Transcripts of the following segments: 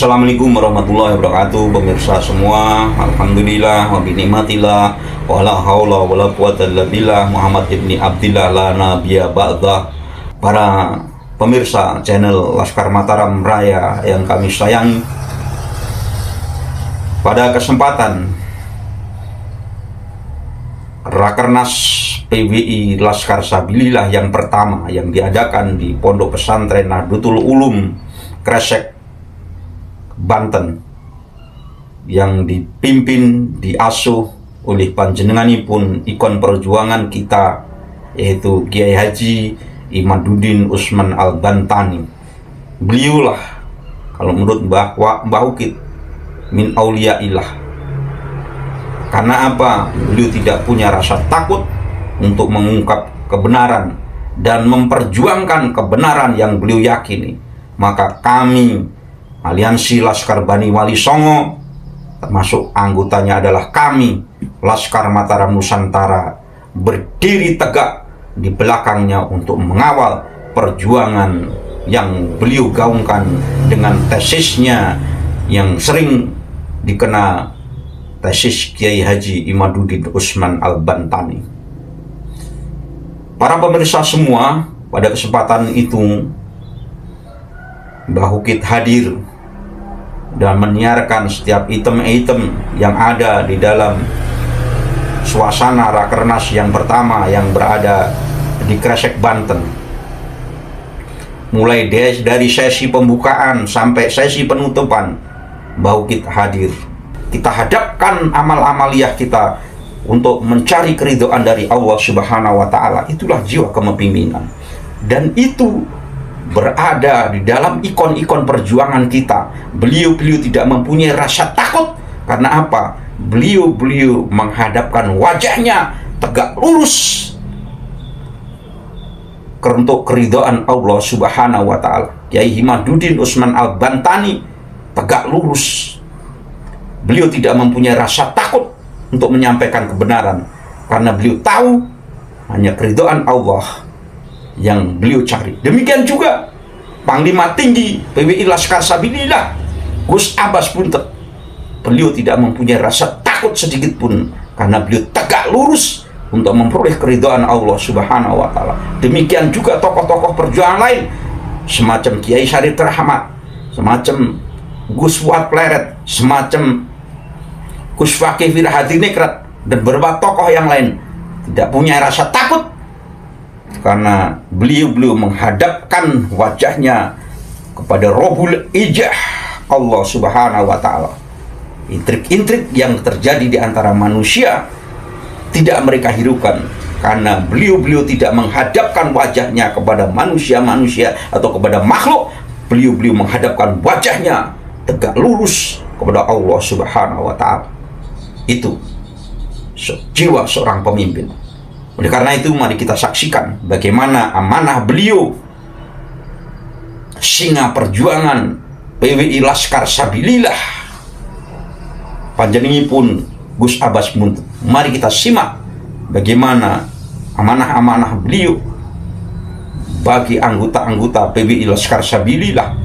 Assalamualaikum warahmatullahi wabarakatuh, pemirsa semua. Alhamdulillah wa binikmatillah wa la haula wa la quwata illa billah. Muhammad ibni Abdillah la nabiyya ba'dah. Para pemirsa channel Laskar Mataram Raya yang kami sayangi, pada kesempatan Rakernas PWI Laskar Sabilillah yang pertama yang diadakan di Pondok Pesantren Nahdlatul Ulum Kresek, Banten, yang dipimpin, diasuh oleh panjenenganipun ikon perjuangan kita, yaitu Kiai Haji Imaduddin Usman Al-Bantani. Beliaulah, kalau menurut Mbah Ukit, min auliyaillah. Karena apa? Beliau tidak punya rasa takut untuk mengungkap kebenaran dan memperjuangkan kebenaran yang beliau yakini. Maka kami, Aliansi Laskar Bani Wali Songo, termasuk anggotanya adalah kami, Laskar Mataram Nusantara, berdiri tegak di belakangnya untuk mengawal perjuangan yang beliau gaungkan dengan tesisnya yang sering dikenal tesis Kiai Haji Imaduddin Usman Al-Bantani. Para pemirsa semua, pada kesempatan itu Mbah Ukit hadir dan menyiarkan setiap item-item yang ada di dalam suasana Rakernas yang pertama yang berada di Kresek, Banten. Mulai dari sesi pembukaan sampai sesi penutupan, Mbah Ukit hadir. Kita hadapkan amal-amaliyah kita untuk mencari keridhaan dari Allah Subhanahu wa Ta'ala. Itulah jiwa kepemimpinan, dan itu berada di dalam ikon-ikon perjuangan kita. Beliau tidak mempunyai rasa takut. Karena apa? Beliau menghadapkan wajahnya tegak lurus untuk keridhaan Allah Subhanahu wa Ta'ala. Kiai Imaduddin Usman Al-Bantani tegak lurus. Beliau tidak mempunyai rasa takut untuk menyampaikan kebenaran, karena beliau tahu hanya keridhaan Allah yang beliau cari. Demikian juga Panglima Tinggi PWI Laskar Sabilillah Gus Abbas Buntet. Beliau tidak mempunyai rasa takut sedikit pun, karena beliau tegak lurus untuk memperoleh keridhaan Allah Subhanahu wa Ta'ala. Demikian juga tokoh-tokoh perjuangan lain semacam Kiai Syarif Rahmat, semacam Gus Fuad Pleret, semacam Gus Fakih Wirahadiningrat, dan beberapa tokoh yang lain tidak punya rasa takut, karena beliau menghadapkan wajahnya kepada Rabbul Ijah, Allah Subhanahu wa Ta'ala. Intrik-intrik yang terjadi di antara manusia tidak mereka hiraukan, karena beliau tidak menghadapkan wajahnya kepada manusia-manusia atau kepada makhluk. Beliau menghadapkan wajahnya tegak lurus kepada Allah Subhanahu wa Ta'ala. Itu jiwa seorang pemimpin. Oleh karena itu, mari kita saksikan bagaimana amanah beliau, singa perjuangan PWI Laskar Sabilillah, panjenenganipun Gus Abbas Buntet. Mari kita simak bagaimana amanah-amanah beliau bagi anggota-anggota PWI Laskar Sabilillah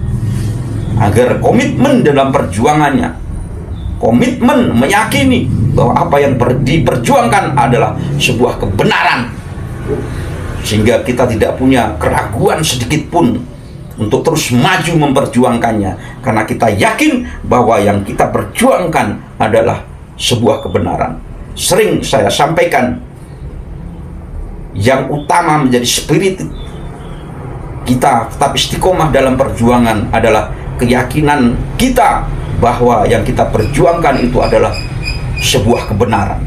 agar komitmen dalam perjuangannya, komitmen meyakini bahwa apa yang diperjuangkan adalah sebuah kebenaran, sehingga kita tidak punya keraguan sedikit pun untuk terus maju memperjuangkannya, karena kita yakin bahwa yang kita perjuangkan adalah sebuah kebenaran. Sering saya sampaikan, yang utama menjadi spirit kita tetap istiqomah dalam perjuangan adalah keyakinan kita bahwa yang kita perjuangkan itu adalah sebuah kebenaran.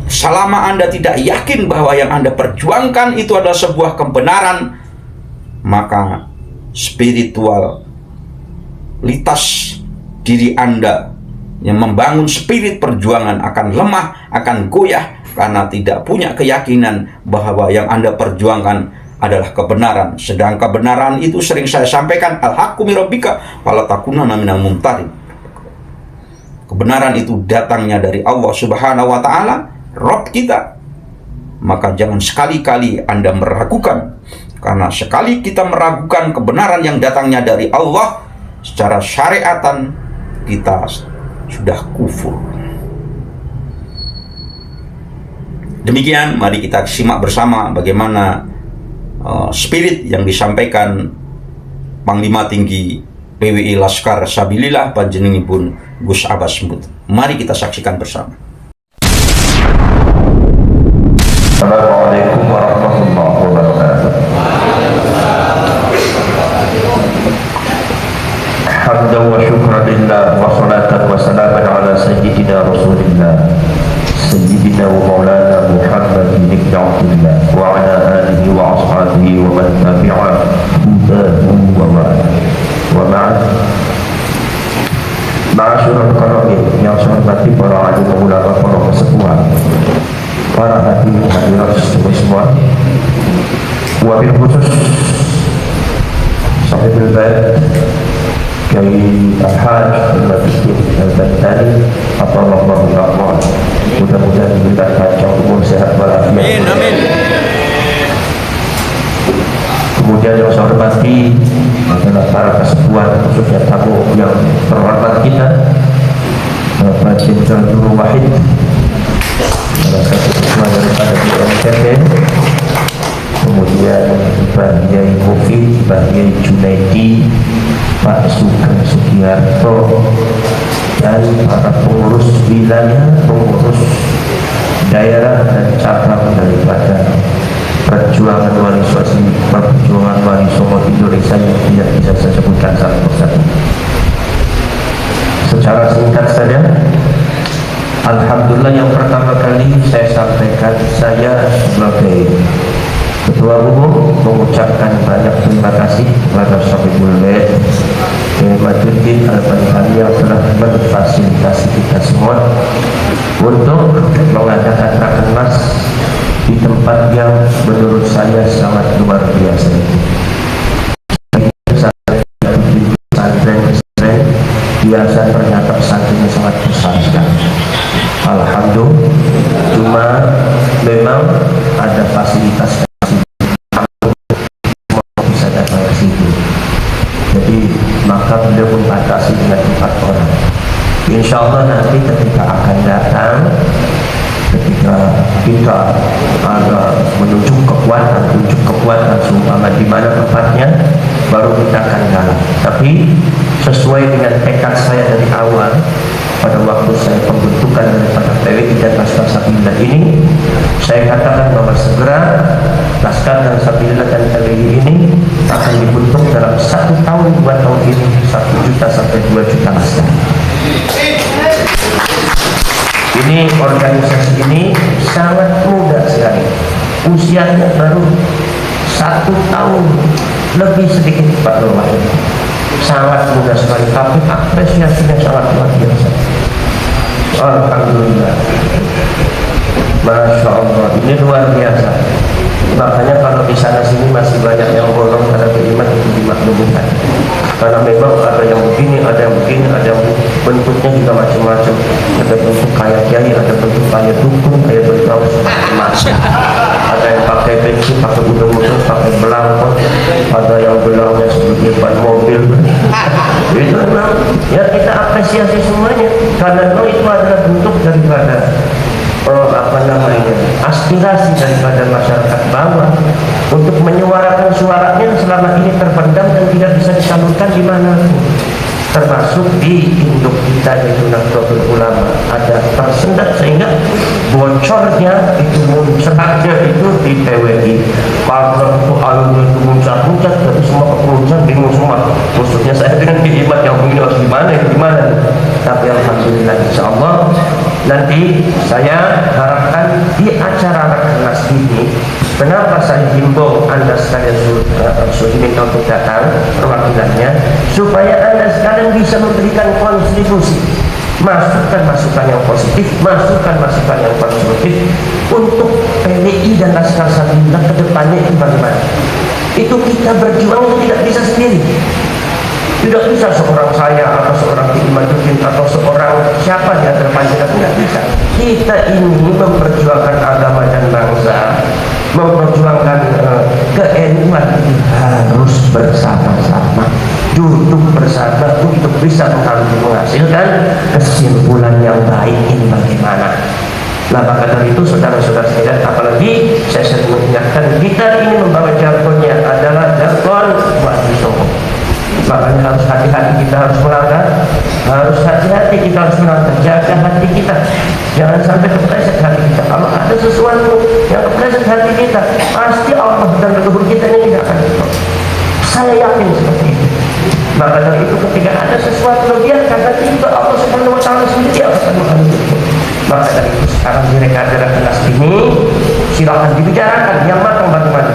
Selama Anda tidak yakin bahwa yang Anda perjuangkan itu adalah sebuah kebenaran, maka spiritualitas diri Anda yang membangun spirit perjuangan akan lemah, akan goyah, karena tidak punya keyakinan bahwa yang Anda perjuangkan adalah kebenaran. Sedang kebenaran itu sering saya sampaikan, al-haqqu min rabbika fala takunanna minal mumtarin. Kebenaran itu datangnya dari Allah Subhanahu wa Ta'ala, Rabb kita. Maka jangan sekali-kali Anda meragukan, karena sekali kita meragukan kebenaran yang datangnya dari Allah, secara syariatan kita sudah kufur. Demikian, mari kita simak bersama bagaimana spirit yang disampaikan Panglima Tinggi PWI Laskar Sabilillah panjenenganipun Gus Abbas Mut. Mari kita saksikan bersama. Assalamualaikum warahmatullahi wabarakatuh. Hamdan wa syukran lillah wa salatan wa salaman ala sayyidina Rasulillah Sayyidina wa maulana Muhammad bin Abdullah wa ala alihi wa ashabihi wa man tabi'a hudahu wa ba'd. Wa ba'd. Ma'asyiral qaramin yang saya hormati para alim ulama, para pesepuh, para hadirin hadirat semua, wabil khusus Sahibul Bait Kiai Al-Haj Al-Bantani Atallahul Rahman, mudah-mudahan diberikan panjang umur, sehat walafiat. Amin, amin. Kemudian yang saya hormati adalah para kesepuan, khususnya tamu yang terhormat kita, Bapak Jenderal Nurul Wahid, salah satu ketua daripada BNPB, kemudian Pak Yai Mufid, Pak Yai Junaidi, Pak Sugeng Sugiharto, dan para pengurus wilayah, pengurus daerah dan cabang daripada perjuangan Wali Songo Indonesia yang tidak bisa saya sebutkan satu persatu. Secara singkat saja, alhamdulillah, yang pertama kali saya sampaikan, saya sebagai Ketua Umum mengucapkan banyak terima kasih kepada Sahibul Bait Kiai Majuddin Al-Bantani yang telah memfasilitasi kita semua untuk mengadakan rakernas di tempat yang menurut saya sangat luar biasa. Pesantren biasa ternyata pesantrennya sangat besar sekali. Alhamdulillah, cuma memang ada fasilitas bisa datang ke situ. Jadi maka beliau membatasi dengan 4 orang. Insya Allah nanti ketika akan datang, ketika kita ada menunjuk kekuatan seumpama di mana tempatnya, baru kita akan jalan. Tapi sesuai dengan tekad saya dari awal pada waktu saya pembentukan daripada PWI dan Laskar Sabilillah ini, saya katakan bahwa segera Laskar dan Sabilillah dan PWI ini akan dibentuk dalam 1 tahun 2 tahun ini 1 juta sampai 2 juta laskar. Ini organisasi ini sangat muda sekali, usianya baru 1 tahun lebih sedikit Pak Nurul, sangat muda sekali, tapi apresiasinya sangat luar biasa. Alhamdulillah, Masya Allah, ini luar biasa. Makanya kalau di sana sini masih banyak yang bolong pada beriman, itu dimaklumkan. Karena memang ada yang begini, ada yang begini, ada yang bentuknya juga macam-macam. Ada bentuk kayak kiai, ada bentuk kayak dukun, kayak bentuk macam-macam. Ada yang pakai bensin, pakai udung-udung, pakai belangkot, ada yang belangnya seperti ban mobil. Itu memang ya kita apresiasi semuanya, karena itu adalah bentuk daripada aspirasi daripada masyarakat bawah untuk menyuarakan suaranya selama ini terpendam dan tidak bisa disalurkan di mana, termasuk di induk kita yaitu Nahdlatul Ulama, ada tersendat sehingga bocornya itu munculnya itu di PWI. Kalau itu alumni itu muncul-muncul, tapi semua kepengurusan bingung semua. Maksudnya saya dengan keiman yang begini harus gimana. Tapi alhamdulillah, insya Allah nanti saya harapkan di acara rakernas ini, kenapa saya himbau Anda sekalian minta untuk datang perwakilannya, supaya Anda sekalian bisa memberikan kontribusi, masukan yang positif, masukan yang konstruktif untuk PWI dan Laskar Sabilillah ke depannya itu bagaimana. Itu kita berjuang itu tidak bisa sendiri. Tidak bisa seorang saya atau seorang Majuddin atau seorang siapa di antara panjenengan, tidak bisa. Kita ini memperjuangkan agama dan bangsa memperjuangkan ke-NU-an ini harus bersama-sama, duduk bersama untuk bisa menghasilkan kesimpulan yang baik ini bagaimana. Nah, maka dari itu saudara-saudara sekalian, apalagi saya sering mengingatkan, kita ini membawa jargonnya adalah jargon Wahdi Songo. Makanya harus hati-hati, kita harus melanggar, harus hati-hati, kita harus melanggar, jaga hati kita, jangan sampai kepleset hati kita. Kalau ada sesuatu yang kepleset hati kita, pasti Allah dan leluhur kita ini tidak akan ikut. Saya yakin seperti itu. Maka dari itu ketika ada sesuatu lebihan, karena itu Allah Subhanahu Wa Taala sendiri akan mengampuni. Maka dari itu sekarang di Rakernas ini silakan dibicarakan yang matang bagaimana,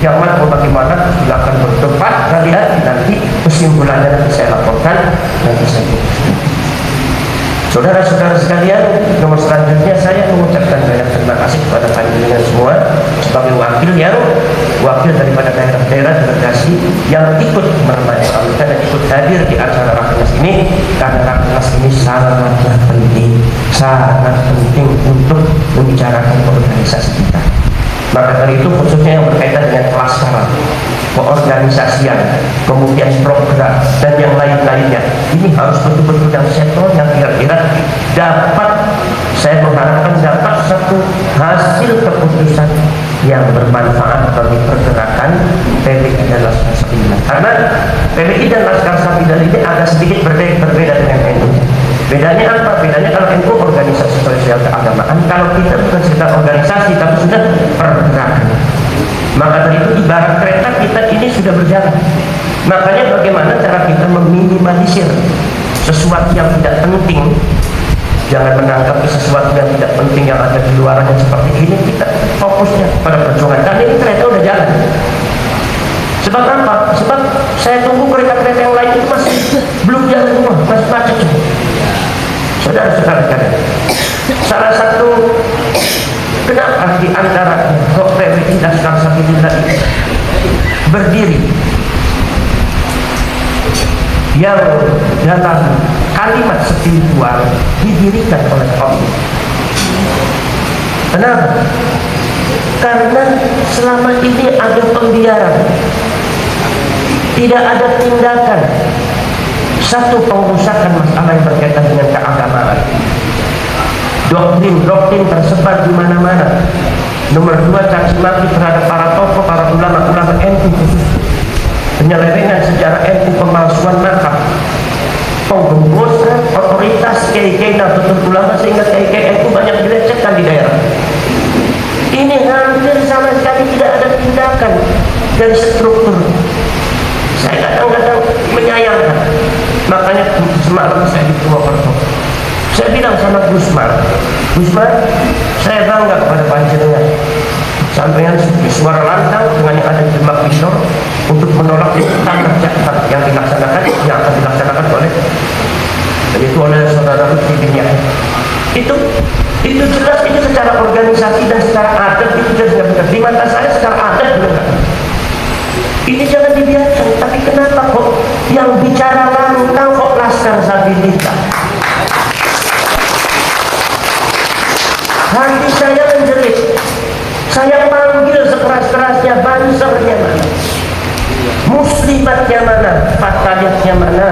yang matang bagaimana, silakan berdebat, kalian nanti kesimpulannya nanti saya laporkan, nanti saya putuskan. Saudara-saudara sekalian, nomor selanjutnya saya mengucapkan banyak terima kasih kepada panjenengan semua sebagai wakil daripada daerah-daerah delegasi yang ikut meramaikan dan ikut hadir di acara Rakernas ini, karena Rakernas ini sangatlah penting untuk membicarakan organisasi kita. Maka dari itu khususnya yang berkaitan dengan pelaksanaan, keorganisasian, kemudian program dan yang lain-lainnya, ini harus betul-betul yang sektor yang kira-kira dapat, saya mengharapkan dapat satu hasil keputusan yang bermanfaat bagi pergerakan PBI dan Laskar Sapindah. Karena PBI dan Laskar Sapindah ini agak sedikit berbeda dengan NU. Bedanya apa? Bedanya kalau NU organisasi sosial keagamaan, kalau kita bukan sekedar organisasi tapi sudah pergerakan. Maka dari itu ibarat kereta kita ini sudah berjalan. Makanya bagaimana cara kita meminimalisir sesuatu yang tidak penting. Jangan menangkap sesuatu yang tidak penting yang ada di luarannya seperti ini. Kita fokusnya pada perjuangan. Dan ini kereta udah jalan. Sebab apa? Sebab saya tunggu kereta-kereta yang lain itu masih belum jalan semua, masih macet. Saudara-saudara sekalian, salah satu kenapa di antara PBI Laskar Sapindah ini berdiri yang dalam kalimat spiritual didirikan oleh Allah. Kenapa? Karena selama ini ada pembiaran, tidak ada tindakan, satu pengurusakan masalah yang berkaitan dengan keagamaan. Doktrin tersebar di mana-mana. Nomor 2, caci maki terhadap para tokoh, para ulama-ulama NU, penyelewengan sejarah NU, pemalsuan nakal, penggembosan otoritas kiai-kiai Nahdlatul Ulama sehingga kiai-kiai NU banyak dilecehkan di daerah. Ini hampir sama sekali tidak ada tindakan dari struktur. Saya kadang-kadang menyayangkan. Makanya semalam saya di Purwokerto, saya bilang sama Gusmar, saya bangga kepada panjenengan. Sampaian suara lantang dengan yang ada di Demak Bisor untuk menolak tangkap jahat yang akan dilaksanakan oleh saudara Lutfi bin Yahya. Itu jelas, itu secara organisasi dan secara adat itu jelas benar. Di mata saya secara adat benar. Ini jangan dibiarkan. Tapi kenapa kok yang bicara lantang kok Laskar Sapindah? Hati saya menjerit. Saya panggil sekeras-kerasnya, bansernya mana, muslimatnya mana, fataliyatnya mana,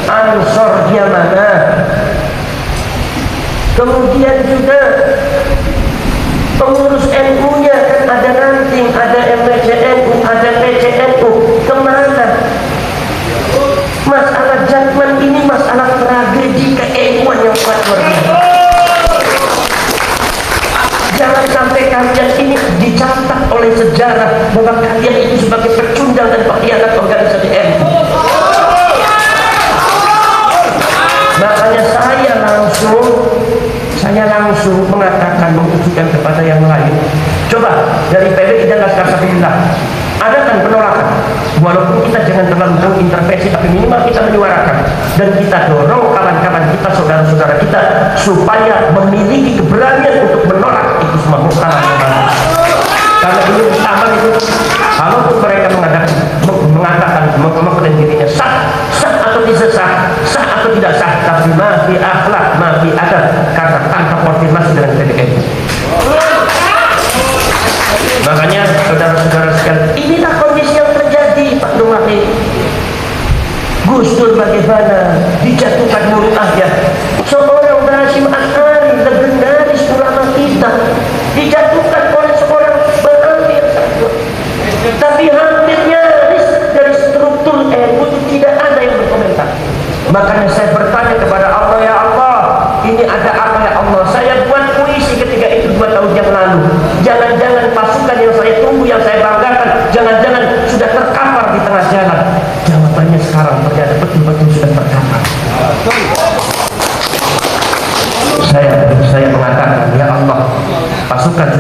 ansornya mana. Kemudian juga pengurus NU-nya kan ada ranting, ada MPCNU, ada PCNU, kemana? Masalah jadwal ini masalah tragedi ke-NU-an yang kuat luar biasa. Jangan sampai kalian ini dicatat oleh sejarah bahwa kalian itu sebagai pecundang dan pengkhianat organisasi NU. Makanya saya langsung mengatakan, mengusulkan kepada yang lain, coba dari PBI dan Laskar Sapindah adakan penolakan, walaupun kita jangan terlalu mengintervensi, tapi minimal kita menyuarakan dan kita dorong kawan-kawan kita, saudara-saudara kita supaya memiliki keberanian untuk menolak itu semua muktamar. Karena ini muktamar itu, kalau mereka mengatakan mengklaim dirinya sah atau tidak sah atau tidak sah, tapi mafi akhlak, mafi adab, karena tanpa konfirmasi dengan PDKI. Makanya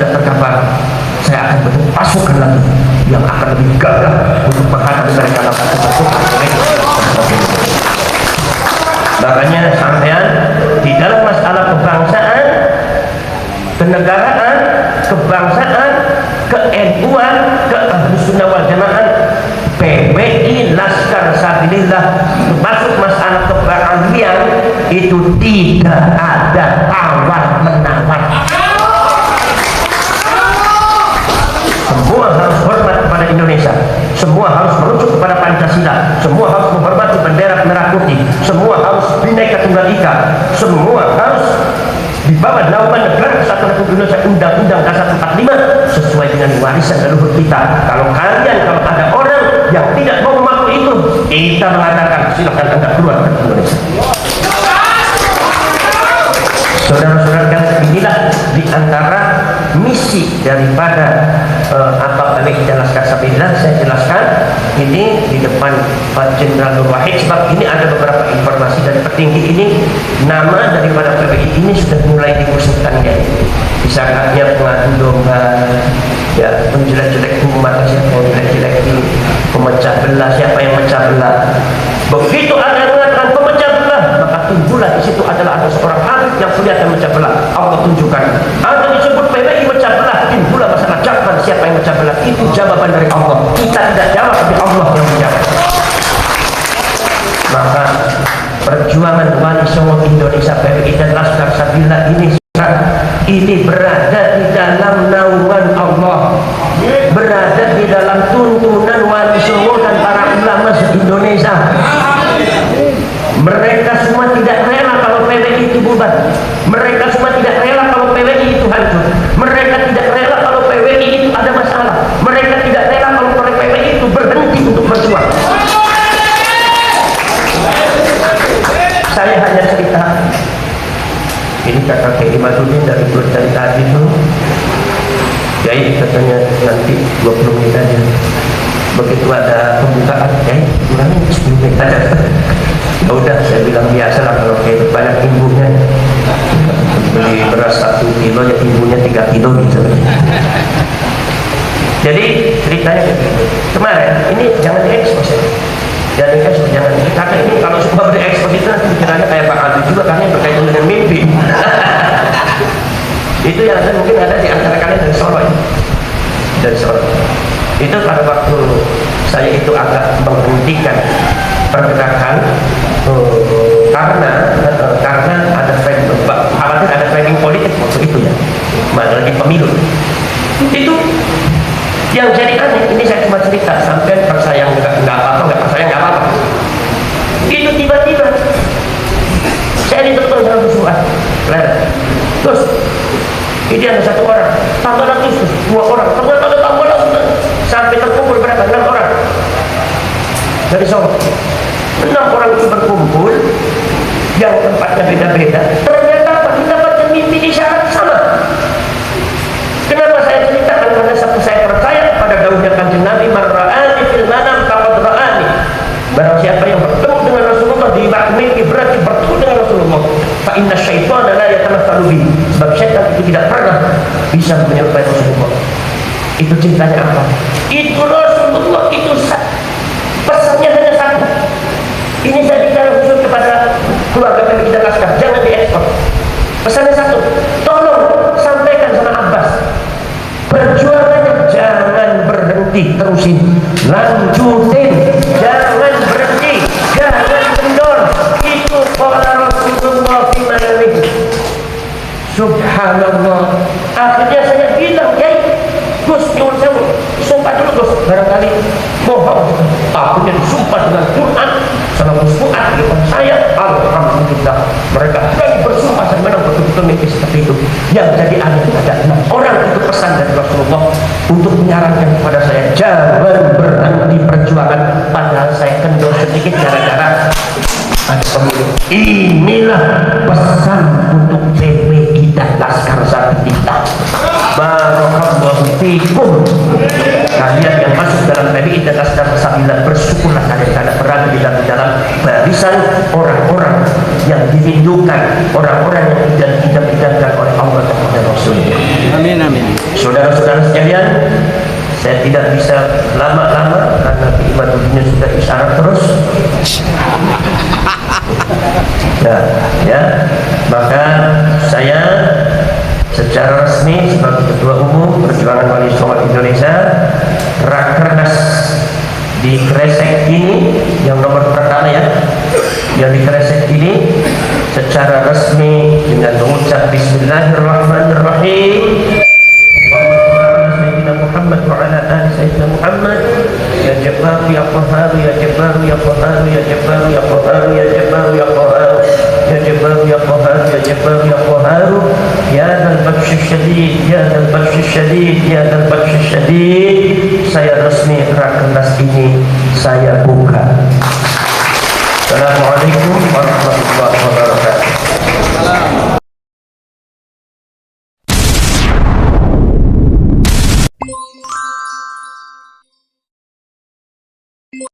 sudah tergambar, saya akan bentuk pasukan lagi yang akan lebih gagah untuk menghadapi mereka akan terbentuk. Makanya sampean di dalam masalah kebangsaan, kenegaraan, kebangsaan, ke-NU-an, ke-Ahlussunnah wal Jamaah, PBI, Laskar Sabilillah, termasuk masalah kebangsaan itu tidak ada tawar menawar. Semua harus hormat kepada Indonesia, semua harus merujuk kepada Pancasila, semua harus menghormati bendera merah putih, semua harus Bhinneka Tunggal Ika, semua harus di bawah naungan Negara Kesatuan Republik Indonesia, Undang-Undang Dasar 45 sesuai dengan warisan leluhur kita. Kalau ada orang yang tidak mau mematuhi itu, kita mengatakan silakan Anda keluar dari Indonesia. Saudara-saudara, inilah di antara misi daripada PBI dan Laskar Sabilillah. Saya jelaskan ini di depan Pak Jenderal Nur Wahid, sebab ini ada beberapa informasi dari petinggi ini. Nama daripada PBI ini sudah mulai digosipkan, ya. Disangkanya pengadu domba, ya, menjelek-jelek umat, siapa yang jelek-jelek, pemecah belah, siapa yang mecah belah. Begitu ada mengatakan pemecah belah, maka timbullah di situ adalah ada seorang habib yang kelihatan mecah belah. Allah tunjukkan. Ada disebut PBI mecah belah, timbullah masalah jawaban siapa yang mecah belah. Itu jawaban dari Allah. Kita tidak jawab, tapi Allah yang menjawab. Maka perjuangan Wali Songo Indonesia, PBI dan Laskar Sabilillah ini berada di dalam naungan Allah, berada di dalam tuntunan Wali Songo dan para ulama se-Indonesia. Mereka semua tidak rela kalau PBI itu bubar. Mereka semua tidak rela kalau PBI itu hancur. Mereka tidak rela kalau PBI itu ada masalah. Mereka tidak rela kalau PBI itu berhenti untuk berjuang. Saya hanya cerita. Ini kata Kiai Imaduddin dari tadi itu. Kiai katanya nanti 20 menit aja. Begitu ada pembukaan, Kiai kurangin 10 menit aja. Ya udah, saya bilang biasa lah kalau kayak banyak ibunya. Beli beras 1 kilo, ya ibunya 3 kilo gitu. Jadi ceritanya begitu. Kemarin ini jangan diekspos ya. Jangan, karena ini kalau semua berekspos itu nanti pikirannya kayak Pak Aldi juga, karena yang berkaitan dengan mimpi. Itu yang ada, mungkin ada di antara kalian dari Solo ya. Dari Solo. Itu pada waktu saya itu agak menghentikan pergerakan karena ada khawatir ada framing politik waktu itu ya, lagi pemilu. Itu yang jadi aneh. Ini saya cuma cerita, sampai percaya nggak apa-apa, nggak percaya nggak apa-apa. Itu tiba-tiba saya ditelepon sama Bu Fuad, terus ini ada 1 orang, tambah lagi 2 orang, tambah lagi, sampai terkumpul berapa? 6 orang dari Solo. 6 orang itu berkumpul, yang tempatnya beda-beda. Ternyata apa? Kita baca mimpi isyarat sama. Kenapa saya ceritakan? Karena saya percaya pada dawuhnya Kanjeng Nabi, "Man ra'ani fil manam faqad ra'ani." Barang siapa yang bertemu dengan Rasulullah di mimpi, berarti bertemu dengan Rasulullah. Fa inna syaitana la yatamatsalu bi. Sebab syaitan itu tidak pernah bisa menyerupai Rasulullah. Itu ceritanya apa? Itu Rasulullah itu pesannya hanya satu. Ini saya bicara khusus kepada keluarga PBI dan Laskar, jangan diekspor. Pesannya satu, tolong sampaikan sama Abbas, perjuangannya jangan berhenti, terusin, lanjutin, jangan berhenti, jangan kendor. Itu qala Rasulullah fi manamih. Subhanallah. Akhirnya saya bilang, Gus, nyuwun sewu, sumpah dulu Gus, barangkali bohong. Aku jadi sumpah dengan Quran sama Gus Fuad di depan saya. Alhamdulillah, mereka berani bersumpah dan memang betul-betul mimpi seperti itu. Yang jadi aneh ada 6 orang itu pesan dari Rasulullah untuk menyarankan kepada saya, jangan berhenti perjuangan. Padahal saya kendor sedikit gara-gara ada pemilu. Inilah pesan untuk PBI dan Laskar Sabilillah. barakallahu fikum. Kalian yang masuk dalam PBI dan Asdaq Sabila, bersyukurlah kalian karena berada di dalam barisan orang-orang yang dirindukan, orang-orang yang idam-idamkan oleh Allah dan Rasulnya. Amin, amin. Saudara-saudara sekalian, saya tidak bisa lama-lama karena ibadah sudah isyarat terus. Ya, maka saya secara resmi sebagai Ketua Umum Perjuangan Wali Songo Indonesia, Rakernas di Kresek ini yang nomor pertama ya, yang di Kresek ini secara resmi dengan mengucap Bismillahirrahmanirrahim. Muhammad wa ala ali sayyidina Muhammad. Ya Jabbar ya Qahhar, ya Jabbar ya Qahhar, ya Jabbar ya Qahhar, ya Jabbar ya Qahhar, ya Jabbar ya Qahhar, ya Jabbar ya Qahhar, ya Dzal Batsh Syadid, ya Dzal Batsh Syadid, ya Dzal Batsh Syadid. Saya resmi Rakernas ini saya buka. Assalamualaikum warahmatullahi wabarakatuh.